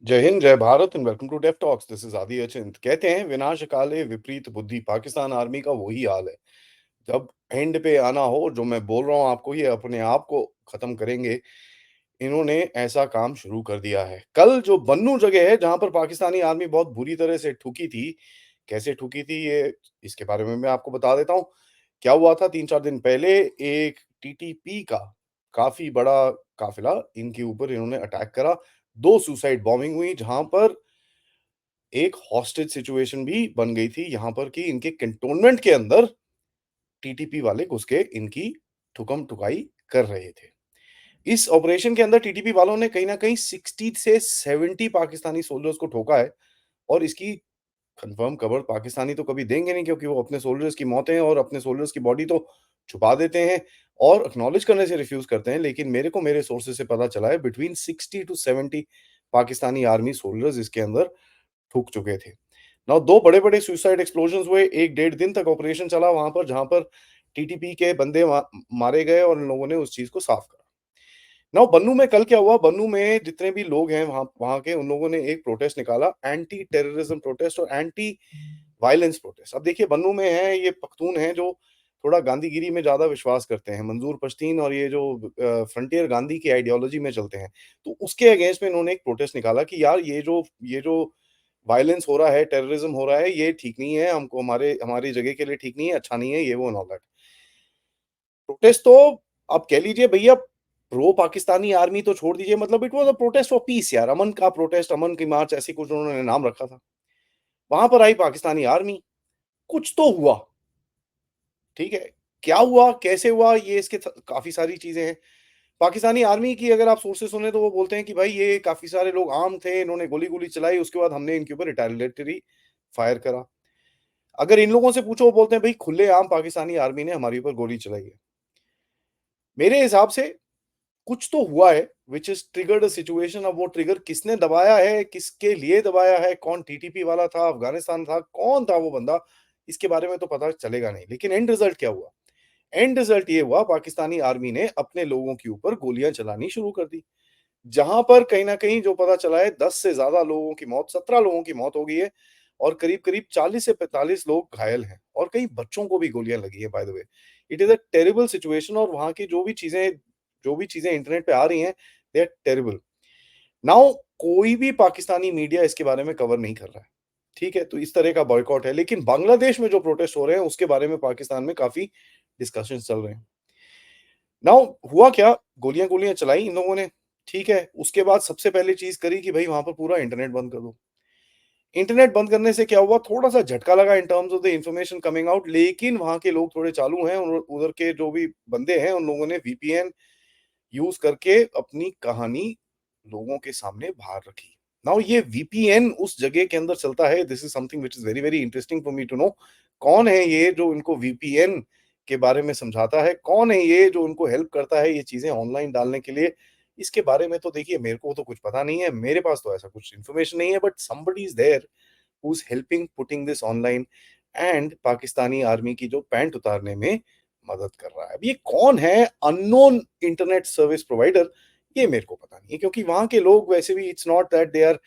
जय हिंद, जय Bharat and welcome to deaf talks. This is Aadi Achint. कहते हैं विनाश काले विपरीत बुद्धि। पाकिस्तान आर्मी का वही हाल है। जब एंड पे आना हो, जो मैं बोल रहा हूँ आपको, ये अपने आप को खत्म करेंगे। इन्होंने ऐसा काम शुरू कर दिया है। कल जो बन्नू जगह है जहां पर पाकिस्तानी आर्मी बहुत बुरी तरह से ठुकी थी, कैसे ठुकी थी ये इसके बारे में मैं आपको बता देता हूँ। क्या हुआ था, 3-4 दिन पहले एक टीटीपी का काफी बड़ा काफिला इनके ऊपर इन्होंने अटैक करा। 2 सुसाइड बॉम्बिंग हुई, जहां पर एक हॉस्टेज सिचुएशन भी बन गई थी, यहां पर कि इनके कैंटोनमेंट के अंदर टीटीपी वाले घुस के इनकी ठुकम ठुकाई कर रहे थे। इस ऑपरेशन के अंदर टीटीपी वालों ने कहीं ना कहीं 60 से 70 पाकिस्तानी सोल्जर्स को ठोका है। और इसकी कंफर्म खबर पाकिस्तानी तो कभी देंगे नहीं, क्योंकि वो अपने सोल्जर्स की मौतें और अपने सोल्जर्स की बॉडी तो छुपा देते हैं और एक्नॉलेज करने से रिफ्यूज करते हैं। लेकिन मेरे को मेरे सोर्सेज से पता चला है between 60 to 70 Pakistani army soldiers इसके अंदर ठुक चुके थे। नाउ 2 बड़े-बड़े सुसाइड एक्सप्लोजन्स हुए, 1 डेढ़ दिन तक ऑपरेशन चला वहाँ पर, जहाँ पर टीटीपी के बंदे मारे गए और इन लोगों ने उस चीज़ को साफ करा। नाउ बन्नू में कल क्या हुआ, बन्नू में जितने भी लोग हैं वहाँ वहाँ के, उन लोगों ने एक प्रोटेस्ट निकाला, एंटी टेररिज्म प्रोटेस्ट और एंटी वायलेंस प्रोटेस्ट। अब देखिए, बन्नू में है ये पख्तून हैं जो थोड़ा गांधीगिरी में ज़्यादा विश्वास करते हैं, मंजूर पश्तीन, और ये जो फ्रंटियर गांधी की आइडियोलॉजी में चलते हैं। तो उसके अगेंस्ट में इन्होंने एक प्रोटेस्ट निकाला कि यार ये जो वायलेंस हो रहा है, टेररिज्म हो रहा है, ये ठीक नहीं है, हमको हमारे हमारी जगह के लिए ठीक नहीं है, अच्छा नहीं है, ये वो एंड ऑल दैट। प्रोटेस्ट तो आप कह लीजिए भैया, प्रो पाकिस्तानी आर्मी तो छोड़ दीजिए, मतलब it was a protest for piece यार, अमन का प्रोटेस्ट, अमन की मार्च, ऐसे कुछ उन्होंने नाम रखा था। वहाँ पर आई पाकिस्तानी आर्मी, कुछ तो हुआ, ठीक है? क्या हुआ, कैसे हुआ, ये इसके काफ़ी सारी चीज़ें हैं। पाकिस्तानी आर्मी की अगर आप सोर्सेस सुने तो वो बोलते हैं कि भाई ये काफ़ी सारे लोग आर्म थे, इन्होंने गोली-गोली चलाई, उसके बाद हमने इनके ऊपर रिटेलिएटरी फायर करा। अगर इन लोगों से पूछो, वो बोलते हैं भाई खुलेआम पाकिस्तानी आर्मी ने हमारे ऊपर गोली चलाई है। मेरे हिसाब से कुछ तो हुआ है which is triggered a situation. अब वो ट्रिगर किसने दबाया है, किसके लिए दबाया है, कौन टीटीपी वाला था, अफ़गानिस्तान था, कौन था वो बंदा, इसके बारे में तो पता चलेगा नहीं। लेकिन एंड रिजल्ट क्या हुआ? एंड रिजल्ट ये हुआ, पाकिस्तानी आर्मी ने अपने लोगों के ऊपर गोलियाँ चलानी शुरू कर दी। जहाँ पर कहीं न कहीं जो पता चला है, 10 से ज़्यादा लोगों की मौत, 17 लोगों की मौत हो गई है और करीब-करीब 40 से 45 लोग घायल हैं और कई बच्चों को भी गोलियाँ लगी हैं, by the way. It is a terrible situation और वहाँ की जो भी चीज़ें इंटरनेट पे आ रही हैं, दे आर टेरिबल। नाउ कोई भी पाकिस्तानी मीडिया इसके बारे में कवर नहीं कर रहा है, ठीक है? तो इस तरह का बॉयकॉट है, लेकिन बांग्लादेश में जो प्रोटेस्ट हो रहे हैं, उसके बारे में पाकिस्तान में काफ़ी डिस्कशंस चल रहे हैं। नाउ हुआ क्या, गोलियाँ-गोलियाँ चलाई इन लोगों ने, ठीक है? उसके बाद सबसे पहली चीज़ करी कि भई वहाँ पर पूरा इंटरनेट बंद कर दो। इंटरनेट बंद करने से क्या हुआ, थोड़ा-सा झटका लगा इन terms of the information coming out, लेकिन वहाँ के लोग थोड़े चालू हैं और उधर के जो भी बंदे हैं, उन लोगों ने वीपीएन यूज़ करके अपनी कहानी लोगों के सामने बाहर रखी। नाउ ये वीपीएन उस जगह के अंदर चलता है, this is something which is very, very interesting for me to know. कौन है ये जो इनको वीपीएन के बारे में समझाता है? कौन है ये जो उनको हेल्प करता है ये चीज़ें ऑनलाइन डालने के लिए? इसके बारे में तो देखिए मेरे को तो कुछ पता नहीं है, मेरे पास तो ऐसा कुछ इन्फॉर्मेशन नहीं है, but somebody is there who is helping putting this online and Pakistani army की जो पैंट उतारने में मदद कर रहा है। अब ये कौन है अननोन इंटरनेट सर्विस प्रोवाइडर, ये मेरे को पता नहीं है, क्योंकि वहाँ के लोग वैसे भी it's not that they are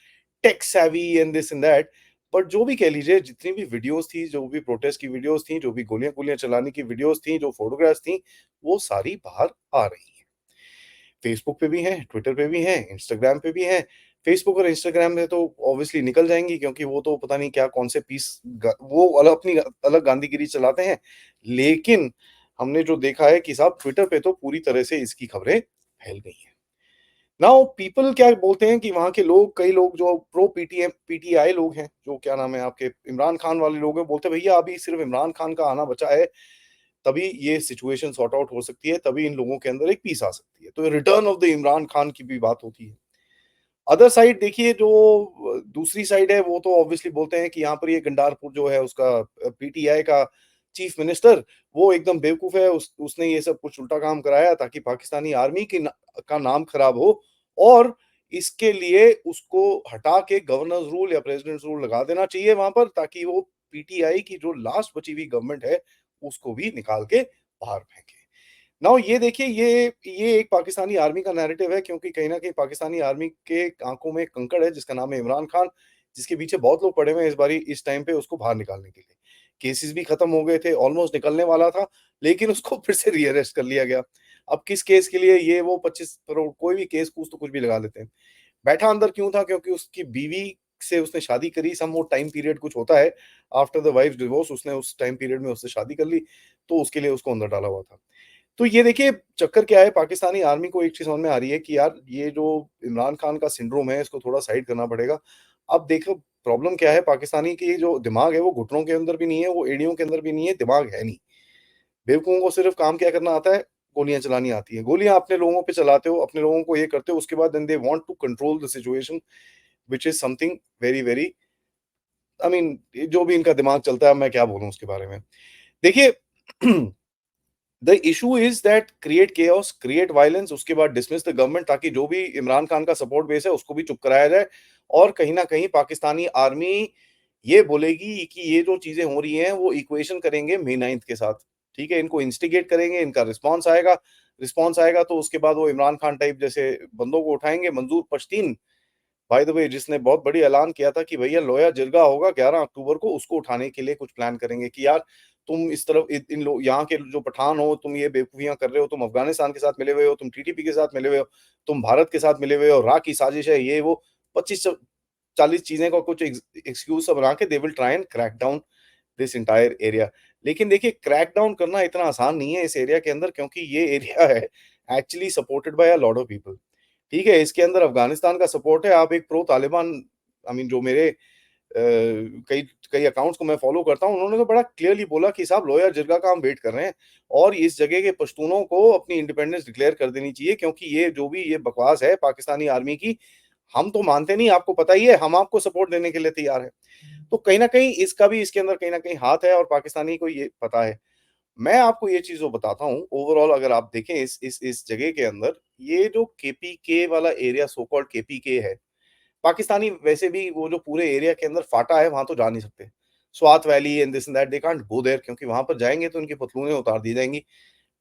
tech savvy and this and that. But जो भी कह लीजिए, जितनी भी वीडियोज़ थी, जो भी प्रोटेस्ट की वीडियोज़ थी, जो भी गोलियाँ-गोलियाँ चलाने की वीडियोज़ थी, जो फोटोग्राफ्स थी, वो सारी बाहर आ रही हैं। फेसबुक पे भी हैं, ट्विटर पे भी हैं, इंस्टाग्राम पे भी हैं। फेसबुक और इंस्टाग्राम में तो ऑब्वियसली निकल जाएँगी, क्योंकि वो तो पता नहीं क्या कौन से पीस ग वो अलग अपनी अलग गांधीगिरी चलाते हैं। लेकिन हमने जो देखा है कि साहब ट्विटर पे तो पूरी तरह से इसकी खबरें फैल गई हैं। नाउ पीपल क्या बोलते हैं कि वहाँ के लोग, कई लोग जो प्रो पीटीएम पीटीआई लोग हैं, जो क्या नाम है आपके इमरान खान वाले लोग हैं, बोलते हैं भैया अभी सिर्फ इमरान खान का आना बचा है, तभी ये सिचुएशन सॉर्ट आउट हो सकती है, तभी इन लोगों के अंदर एक पीस आ सकती है। तो return of the Imran Khan की भी बात होती है। अदर साइड देखिए, जो दूसरी साइड है, वो तो ऑब्वियसली बोलते हैं कि यहाँ पर ये गंडारपुर जो है उसका पीटीआई का चीफ मिनिस्टर, वो एकदम बेवकूफ है, उसने ये सब कुछ उल्टा काम कराया ताकि पाकिस्तानी आर्मी का नाम खराब हो, और इसके लिए उसको हटा के गवर्नर्स रूल या प्रेसिडेंट्स रूल लगा देना चाहिए वहां पर, ताकि वो पीटीआई की जो लास्ट बची हुई गवर्नमेंट है उसको भी निकाल के बाहर फेंके। नाउ ये देखिए ये एक पाकिस्तानी आर्मी का नैरेटिव है क्योंकि कहीं न कहीं पाकिस्तानी आर्मी के आँखों में एक कंकड़ है जिसका नाम है इमरान खान, जिसके पीछे बहुत लोग पड़े हुए हैं इस बारी इस टाइम पे उसको बाहर निकालने के लिए। केसेज़ भी खत्म हो गए थे, ऑलमोस्ट निकलने वाला था, लेकिन उसको फिर से रीअरेस्ट कर लिया गया। अब किस केस के लिए ये वो 25 करोड़ कोई भी केस कूस तो कुछ भी लगा लेते हैं। बैठा अंदर क्यों था? क्योंकि उसकी बीवी से उसने शादी करी, सम वो टाइम पीरियड कुछ होता है, आफ्टर द वाइफ्स डिवोर्स उसने उस टाइम पीरियड में उससे शादी कर ली, तो उसके लिए उसको अंदर डाला हुआ था। तो ये देखिए चक्कर क्या है पाकिस्तानी आर्मी को एक चीज़ समझ में आ रही है कि यार ये जो इमरान खान का सिंड्रोम है इसको थोड़ा साइड करना पड़ेगा। अब देखो प्रॉब्लम क्या है पाकिस्तानी की जो दिमाग है वो घुटनों के अंदर भी नहीं है, वो एड़ियों के अंदर भी नहीं है, दिमाग है नहीं। बेवकूफ़ों को सिर्फ़ काम क्या करना आता है, गोलियाँ चलानी आती हैं। गोलियाँ अपने लोगों पे चलाते हो, अपने लोगों को ये करते हो उसके बाद then they want to control the situation which is something very, very I mean जो भी इनका दिमाग चलता है, अब मैं क्या बोलूँ उसके बारे में। देखिए the issue is that create chaos, create violence उसके बाद डिसमिस द गवर्नमेंट ताकि जो भी इमरान खान का सपोर्ट बेस है उसको भी चुप कराया जाए और कहीं न कहीं पाकिस्तानी आर्मी ये बोलेगी कि ये जो चीज़ें हो रही हैं वो इक्वेशन करेंगे मई 9th के साथ, ठीक है? इनको इंस्टिगेट करेंगे, इनका रिस्पॉन्स आएगा तो उसके बाद वो इमरान खान टाइप जैसे बंदों को उठाएँगे। मंजूर पश्तीन बाय द वे जिसने बहुत बड़ी ऐलान किया था कि भैया लोया जिरगा होगा 11 अक्टूबर को, उसको उठाने के लिए कुछ प्लान करेंगे कि यार तुम इस तरफ इन लोग यहाँ के जो पठान हो, तुम ये बेवकूफियाँ कर रहे हो, तुम अफ़गानिस्तान के साथ मिले हुए हो, तुम टीटीपी के साथ मिले हुए हो, तुम भारत के साथ मिले हुए हो, रा की साजिश है, ये वो 25 च 40 चीज़ें का कुछ एक्सक्यूज़ सा बना के they will try and crack down this entire area. लेकिन देखिए क्रैक डाउन करना इतना आसान नहीं है इस एरिया के अंदर क्योंकि ये एरिया है actually supported by a lot of people. ठीक है, इसके अंदर अफ़गानिस्तान का सपोर्ट है, आप एक प्रो तालिबान आई मीन जो मेरे कई कई अकाउंट्स को मैं फ़ॉलो करता हूँ, उन्होंने तो बड़ा क्लियरली बोला कि साहब लोया जिरगा का हम वेट कर रहे हैं और इस जगह के पश्तूनों को अपनी इंडिपेंडेंस डिक्लेयर कर देनी चाहिए क्योंकि ये जो भी ये बकवास है पाकिस्तानी आर्मी की, हम तो मानते नहीं, आपको पता ही है, हम आपको सपोर्ट देने के लिए तैयार हैं। तो कहीं न कहीं इसका भी इसके अंदर कहीं न कहीं हाथ है और पाकिस्तानी को ये पता है। मैं आपको ये चीज़ जो बताता हूँ, ओवरऑल अगर आप देखें इस जगह के अंदर, ये जो केपीके वाला एरिया सो कॉल्ड केपीके है, पाकिस्तानी वैसे भी वो जो पूरे एरिया के अंदर फाटा है, वहाँ तो जा नहीं सकते। Swat valley and this and that they can't go there क्योंकि वहाँ पर जाएँगे तो उनकी पतलूनें उतार दी जाएँगी,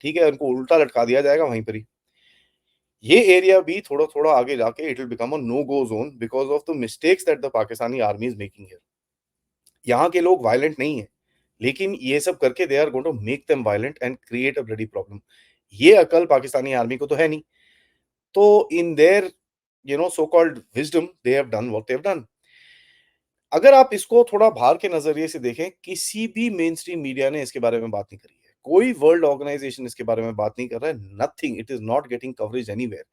ठीक है? उनको उल्टा लटका दिया जाएगा वहीं पर ही। ये एरिया भी थोड़ा-थोड़ा आगे जाके it will become a no go zone because of the mistakes that the Pakistani army is making here. यहाँ के लोग वायलेंट नहीं हैं, लेकिन ये सब करके they are going to make them violent and create a bloody problem. ये अकल पाकिस्तानी आर्मी को तो है नहीं। तो in their so called wisdom they have done what they have done. अगर आप इसको थोड़ा बाहर के नज़रिए से देखें, किसी भी मेनस्ट्रीम मीडिया ने इसके बारे में बात नहीं करी है। कोई वर्ल्ड ऑर्गनाइज़ेशन इसके बारे में बात नहीं कर रहा है, nothing, it is not getting coverage anywhere.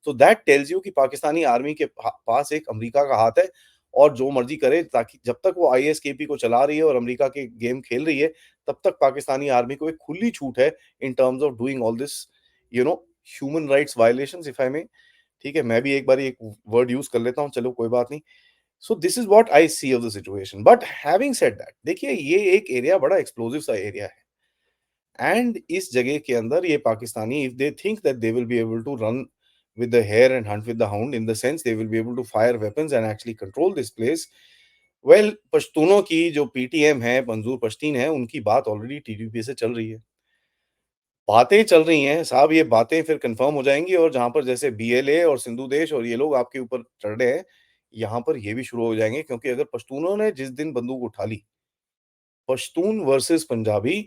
So that tells you कि पाकिस्तानी आर्मी के पास एक अमेरिका का हाथ है और जो मर्ज़ी करे ताकि जब तक वो आईएसकेपी को चला रही है और अमेरिका के गेम खेल रही है, तब तक पाकिस्तानी आर्मी को एक खुली छूट है in terms of doing all this you know human rights violations if I may. ठीक है, मैं भी एक बारी एक वर्ड यूज़ कर लेता हूँ, चलो कोई बात नहीं। So this is what I see of the situation but having said that देखिए ये एक एरिया बड़ा एक्सप्लोसिव सा एरिया है एंड इस जगह के अंदर ये Pakistani if they think that they will be able to run with the hare and hunt with the hound in the sense they will be able to fire weapons and actually control this place well पश्तूनों की जो PTM है मंजूर पश्तीन है उनकी बात already TDP से चल रही है बातें चल रही हैं साहब ये बातें फिर कंफर्म हो जाएंगी और जहां पर जैसे बीएलए और सिंधु देश और ये लोग आपके ऊपर चढ़ रहे हैं यहाँ पर ये भी शुरू हो जाएंगे क्योंकि अगर पश्तूनों ने जिस दिन बंदूक उठा ली पश्तून वर्सेस पंजाबी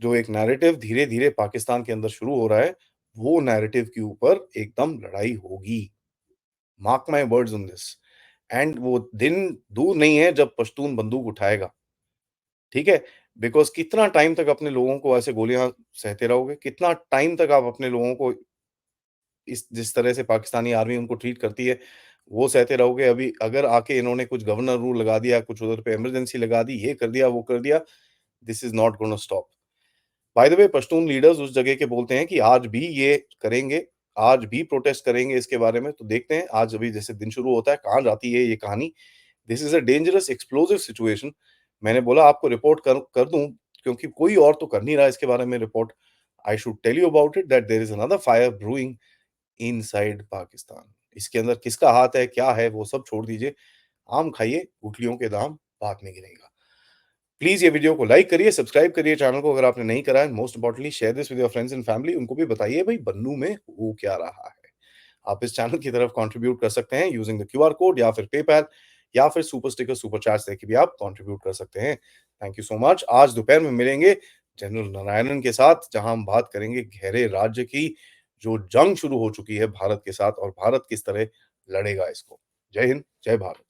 जो एक नैरेटिव धीरे-धीरे पाकिस्तान के अंदर शुरू हो रहा है, वो नैरेटिव के ऊपर एकदम लड़ाई होगी। Mark my words on this and वो दिन दूर नहीं है जब पश्तून बंदूक उठाएगा, ठीक है? बिकॉज़ कितना टाइम तक अपने लोगों को ऐसे गोलियाँ सहते रहोगे? कितना टाइम तक आप अपने लोगों को इस जिस तरह से पाकिस्तानी आर्मी उनको ट्रीट करती है, वो सहते रहोगे? अभी अगर आके इन्होंने कुछ गवर्नर रूल लगा दिया, कुछ उधर पे इमरजेंसी लगा दी, ये कर दिया, वो कर दिया, this is not gonna stop. By the way Pashtun leaders उस जगह के बोलते हैं कि आज भी ये करेंगे, आज भी प्रोटेस्ट करेंगे इसके बारे में, तो देखते हैं आज अभी जैसे दिन शुरू होता है, कहाँ जाती है ये कहानी। This is a dangerous explosive situation. मैंने बोला आपको रिपोर्ट कर दूँ क्योंकि कोई और तो कर नहीं रहा इसके बारे में report. I should tell you about it that there is another fire brewing inside Pakistan. इसके अंदर किसका हाथ है, क्या है, वो सब छोड़ दीजिए। आम खाइए, गुठलियों के दाम बाद में गिनेगा। प्लीज़ ये वीडियो को लाइक करिए, सब्सक्राइब करिए चैनल को अगर आपने नहीं करा है। Most importantly share this with your friends and family. उनको भी बताइए भाई बन्नू में हो क्या रहा है। आप इस चैनल की तरफ कंट्रीब्यूट कर सकते हैं यूजिंग द क्यूआर कोड या फिर पेपैल या फिर सुपर स्टिकर, सुपर चैट्स देके भी आप कंट्रीब्यूट कर सकते हैं। Thank you so much. आज दोपहर में मिलेंगे जनरल नारायणन के साथ, जहां हम बात करेंगे गहरे राज्य की, जो जंग शुरू हो चुकी है भारत के साथ और भारत किस तरह लड़ेगा इसको। जय हिंद, जय भारत।